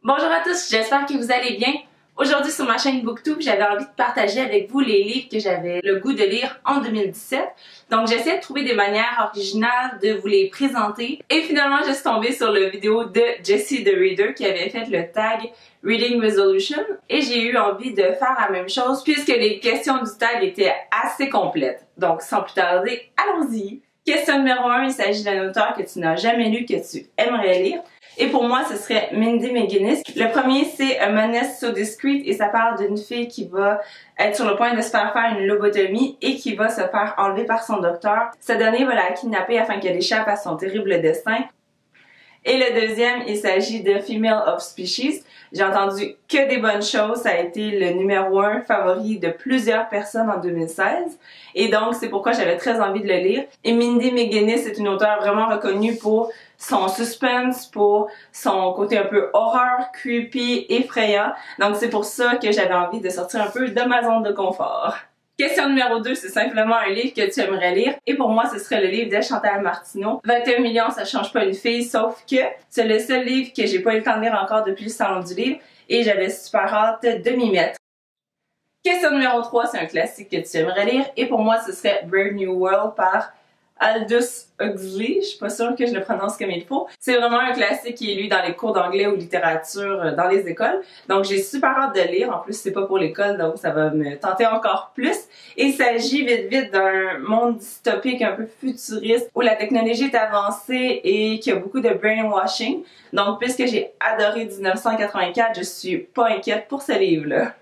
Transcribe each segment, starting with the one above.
Bonjour à tous, j'espère que vous allez bien. Aujourd'hui sur ma chaîne Booktube, j'avais envie de partager avec vous les livres que j'avais le goût de lire en 2017. Donc j'essaie de trouver des manières originales de vous les présenter. Et finalement, je suis tombée sur la vidéo de Jessie the Reader qui avait fait le tag Reading Resolution. Et j'ai eu envie de faire la même chose puisque les questions du tag étaient assez complètes. Donc sans plus tarder, allons-y! Question numéro 1, il s'agit d'un auteur que tu n'as jamais lu, que tu aimerais lire. Et pour moi, ce serait Mindy McGinnis. Le premier, c'est A Menace So Discreet et ça parle d'une fille qui va être sur le point de se faire une lobotomie et qui va se faire enlever par son docteur. Ce dernier va la kidnapper afin qu'elle échappe à son terrible destin. Et le deuxième, il s'agit de Female of Species. J'ai entendu que des bonnes choses. Ça a été le numéro 1 favori de plusieurs personnes en 2016. Et donc, c'est pourquoi j'avais très envie de le lire. Et Mindy McGinnis est une auteure vraiment reconnue pour son suspense, pour son côté un peu horreur, creepy, effrayant. Donc, c'est pour ça que j'avais envie de sortir un peu de ma zone de confort. Question numéro 2, c'est simplement un livre que tu aimerais lire. Et pour moi, ce serait le livre de Chantal Martineau. 21 millions, ça change pas une fille, sauf que c'est le seul livre que j'ai pas eu le temps de lire encore depuis le salon du livre. Et j'avais super hâte de m'y mettre. Question numéro 3, c'est un classique que tu aimerais lire. Et pour moi, ce serait Brave New World par Aldous Huxley, je suis pas sûre que je le prononce comme il faut. C'est vraiment un classique qui est lu dans les cours d'anglais ou littérature dans les écoles. Donc j'ai super hâte de lire. En plus, c'est pas pour l'école, donc ça va me tenter encore plus. Et il s'agit vite d'un monde dystopique un peu futuriste où la technologie est avancée et qu'il y a beaucoup de brainwashing. Donc puisque j'ai adoré 1984, je suis pas inquiète pour ce livre-là.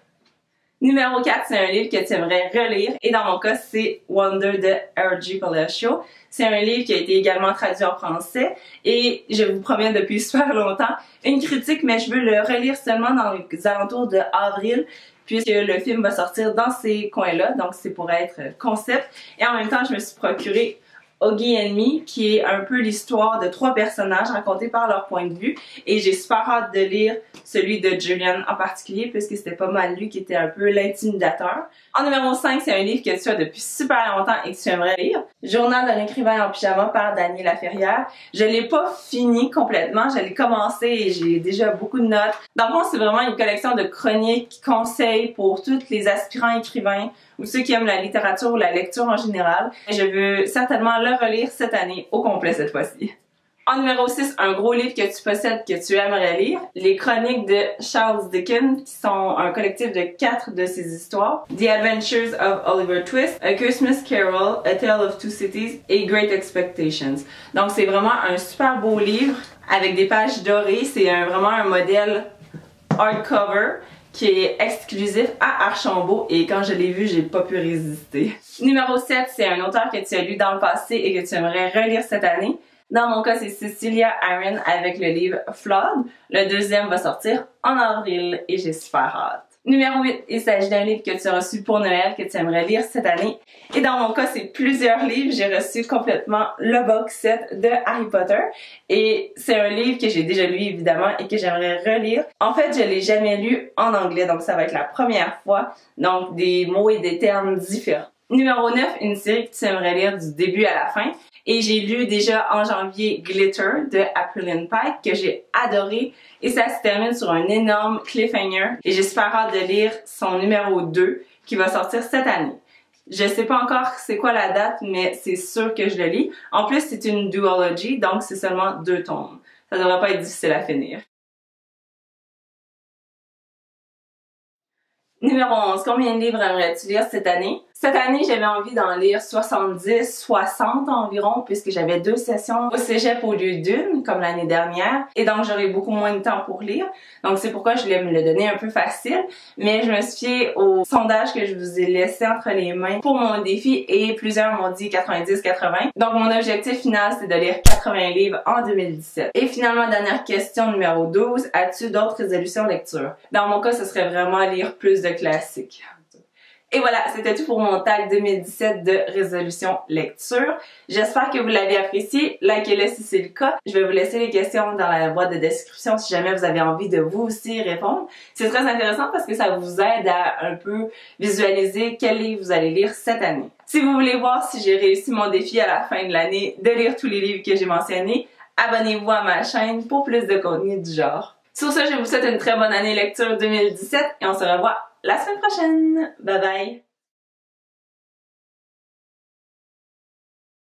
Numéro 4, c'est un livre que tu aimerais relire et dans mon cas, c'est Wonder de R.G. Palacio. C'est un livre qui a été également traduit en français et je vous promets depuis super longtemps une critique, mais je veux le relire seulement dans les alentours de avril puisque le film va sortir dans ces coins-là, donc c'est pour être concept. Et en même temps, je me suis procuré Oggy and Me, qui est un peu l'histoire de 3 personnages racontés par leur point de vue. Et j'ai super hâte de lire celui de Julian en particulier, puisque c'était pas mal lui qui était un peu l'intimidateur. En numéro 5, c'est un livre que tu as depuis super longtemps et que tu aimerais lire. Journal d'un écrivain en pyjama par Dany Laferrière. Je l'ai pas fini complètement, je l'ai commencé et j'ai déjà beaucoup de notes. Dans le fond, c'est vraiment une collection de chroniques, conseils pour tous les aspirants écrivains ou ceux qui aiment la littérature ou la lecture en général. Je veux certainement le relire cette année au complet cette fois-ci. En numéro 6, un gros livre que tu possèdes, que tu aimerais lire. Les chroniques de Charles Dickens, qui sont un collectif de 4 de ses histoires. The Adventures of Oliver Twist, A Christmas Carol, A Tale of Two Cities et Great Expectations. Donc c'est vraiment un super beau livre avec des pages dorées. C'est vraiment un modèle hardcover qui est exclusif à Archambault et quand je l'ai vu, j'ai pas pu résister. Numéro 7, c'est un auteur que tu as lu dans le passé et que tu aimerais relire cette année. Dans mon cas, c'est Cecilia Aaron avec le livre Flood. Le deuxième va sortir en avril et j'ai super hâte. Numéro 8, il s'agit d'un livre que tu as reçu pour Noël, que tu aimerais lire cette année. Et dans mon cas, c'est plusieurs livres. J'ai reçu complètement le box set de Harry Potter. Et c'est un livre que j'ai déjà lu, évidemment, et que j'aimerais relire. En fait, je l'ai jamais lu en anglais, donc ça va être la première fois. Donc, des mots et des termes différents. Numéro 9, une série que tu aimerais lire du début à la fin. Et j'ai lu déjà en janvier Glitter de Aprillian Pike que j'ai adoré et ça se termine sur un énorme cliffhanger et j'ai super hâte de lire son numéro 2 qui va sortir cette année. Je sais pas encore c'est quoi la date mais c'est sûr que je le lis. En plus c'est une duology donc c'est seulement 2 tomes. Ça devrait pas être difficile à finir. Numéro 11. Combien de livres aimerais-tu lire cette année? Cette année, j'avais envie d'en lire 70, 60 environ, puisque j'avais 2 sessions au cégep au lieu d'une, comme l'année dernière, et donc j'aurais beaucoup moins de temps pour lire. Donc c'est pourquoi je voulais me le donner un peu facile, mais je me suis fiée au sondage que je vous ai laissé entre les mains pour mon défi, et plusieurs m'ont dit 90-80. Donc mon objectif final, c'est de lire 80 livres en 2017. Et finalement, dernière question, numéro 12, as-tu d'autres résolutions lecture? Dans mon cas, ce serait vraiment lire plus de classiques. Et voilà, c'était tout pour mon tag 2017 de résolution lecture. J'espère que vous l'avez apprécié. Likez-le si c'est le cas. Je vais vous laisser les questions dans la boîte de description si jamais vous avez envie de vous aussi répondre. C'est très intéressant parce que ça vous aide à un peu visualiser quel livre vous allez lire cette année. Si vous voulez voir si j'ai réussi mon défi à la fin de l'année de lire tous les livres que j'ai mentionnés, abonnez-vous à ma chaîne pour plus de contenu du genre. Sur ce, je vous souhaite une très bonne année lecture 2017 et on se revoit la semaine prochaine. Bye bye!